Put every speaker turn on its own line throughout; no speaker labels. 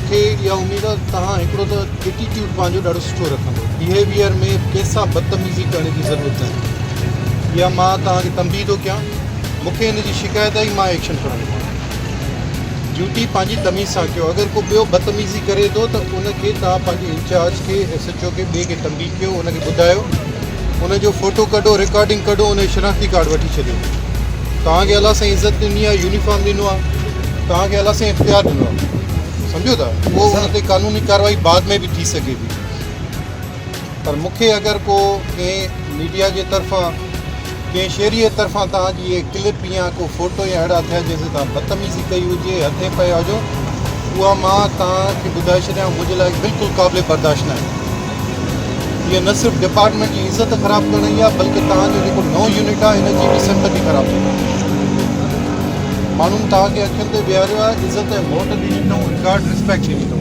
मूंखे इहा उमेद आहे तव्हां हिकिड़ो त एटीट्यूड पंहिंजो ॾाढो सुठो रखंदो, बिहेवियर में कंहिंसां बदतमीज़ी करण जी ज़रूरत नाहे। इहा मां तव्हांखे तंबीह थो कयां, मूंखे हिन जी शिकायत आई, मां एक्शन खणंदो। ड्यूटी पंहिंजी तमीज़ सां कयो। अगरि को ॿियो बदतमीज़ी करे थो त उनखे तव्हां पंहिंजे इंचार्ज खे SHO खे ॿिए खे तंबीह कयो, उनखे ॿुधायो, उनजो फ़ोटो कढो, रिकॉर्डिंग कढो, उन जो शनाख़्ती कार्ड वठी छॾियो। तव्हांखे अलाह सां इज़त ॾिनी आहे, यूनिफॉर्म ॾिनो आहे, तव्हांखे अलाह सां इख़्तियार ॾिनो आहे, सम्झो था। उहो उन ते कानूनी कार्रवाई बाद में बि थी सघे थी। पर मूंखे अगरि को कंहिं मीडिया जे तरफ़ां कंहिं शहरीअ तरफ़ां तव्हांजी इहे क्लिप या को फ़ोटो या अहिड़ा थिया जंहिंसां तव्हां बदतमीज़ी कई हुजे, हथे पिया हुजो, उहा मां तव्हांखे ॿुधाए छॾियां, मुंहिंजे लाइ बिल्कुलु क़ाबिल बर्दाश्त न आहे। इहा न सिर्फ़ु डिपार्टमेंट जी इज़त ख़राबु करणी आहे, बल्कि तव्हांजो जेको नओं यूनिट आहे हिन जी बि सिंपैथी ख़राबु थी। माण्हुनि तव्हांखे अखियुनि ते बीहारियो आहे, इज़त ऐं मोट ॾिनी अथऊं, रिकॉर्ड रिस्पेक्ट ॾिनी अथऊं,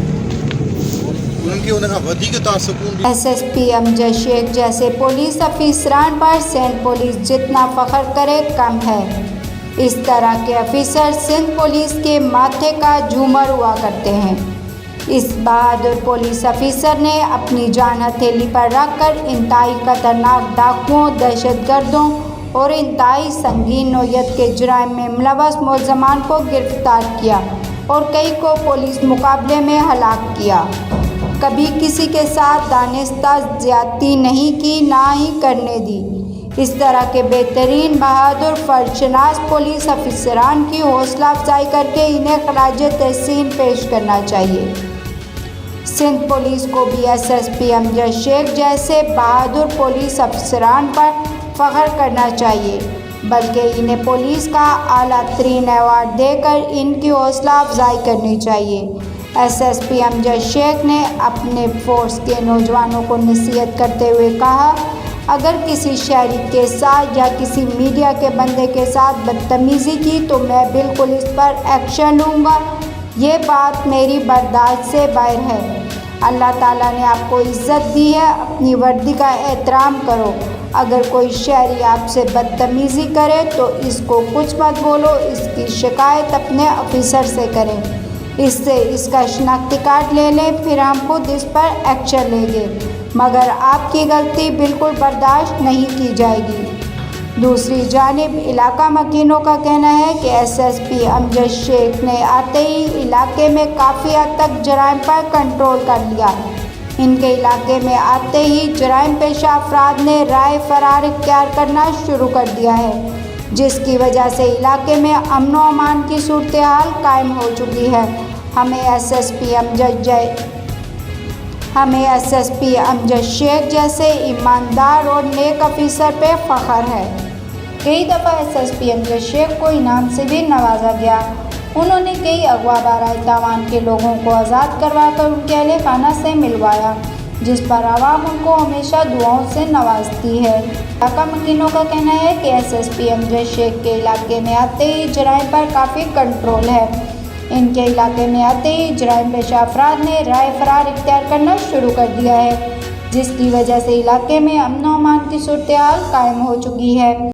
उन्हनि खे उन खां वधीक तव्हां सुकून
SSP अमजद शेख जैसे पुलिस अफसरान पर सिंध पुलिस जितना फख्र करे कम है। इस तरह के अफसर सिंध पुलिस के माथे का झूमर हुआ करते हैं। इस बहादुर पुलिस अफसर ने अपनी जान हथेली पर रखकर इंतहाई खतरनाक डाकुओं, दहशतगर्दों और इंतहाई संगीन नौयत के जुराइम में मुलव्वस मुलज़मान को गिरफ्तार किया और कई को पुलिस मुकाबले में हलाक किया। कभी किसी के साथ दानिस्ता ज़्यादती नहीं की, ना ही करने दी। इस तरह के बेहतरीन बहादुर फर्शनास पुलिस अफसरान की हौसला अफजाई करके इन्हें खराज तहसीन पेश करना चाहिए। सिंध पुलिस को भी SSP अमजद शेख जैसे बहादुर पुलिस अफसरान पर फ़ख्र करना चाहिए, बल्कि इन्हें पुलिस का आला तरीन अवार्ड देकर इनकी हौसला अफजाई करनी चाहिए। SSP अमजद शेख ने अपने फोर्स के नौजवानों को नसीहत करते हुए कहा, अगर किसी शहरी के साथ या किसी मीडिया के बंदे के साथ बदतमीज़ी की तो मैं बिल्कुल इस पर एक्शन लूँगा। ये बात मेरी बर्दाश्त से बाहर है। अल्लाह ताला ने आपको इज़्ज़त दी है, अपनी वर्दी का एहतराम करो। अगर कोई शहरी आपसे बदतमीज़ी करे तो इसको कुछ मत बोलो, इसकी शिकायत अपने ऑफिसर से करें, इससे इसका शनाख्ती कार्ड ले लें, फिर हम खुद इस पर एक्शन लेंगे, मगर आपकी गलती बिल्कुल बर्दाश्त नहीं की जाएगी। दूसरी जानिब इलाका मकीनों का कहना है कि SSP अमजद शेख ने आते ही इलाके में काफ़ी हद तक जराइम पर कंट्रोल कर लिया। इनके इलाके में आते ही जराइम पेशा अफराद ने राह फरार इख्तियार करना शुरू कर दिया है, जिसकी वजह से इलाके में अमन व अमान की सूरत हाल कायम हो चुकी है। हमें SSP अमजद शेख जैसे ईमानदार और नेक अफसर पे फ़ख्र है। कई दफ़ा SSP अमजद शेख को इनाम से भी नवाजा गया। उन्होंने कई अगवा बाराए तावान के लोगों को आज़ाद करवा कर उनके अहले खाना से मिलवाया, जिस पर आवाम उनको हमेशा दुआओं से नवाजती है। इलाका मकीनों का कहना है कि SSP अमजद शेख के इलाके में आते ही जराइम पर काफ़ी कंट्रोल है। इनके इलाके में आते ही जराइम पेशा अफराद ने राह फरार इख्तियार करना शुरू कर दिया है, जिसकी वजह से इलाके में अमन व अमान की सूरत हाल कायम हो चुकी है।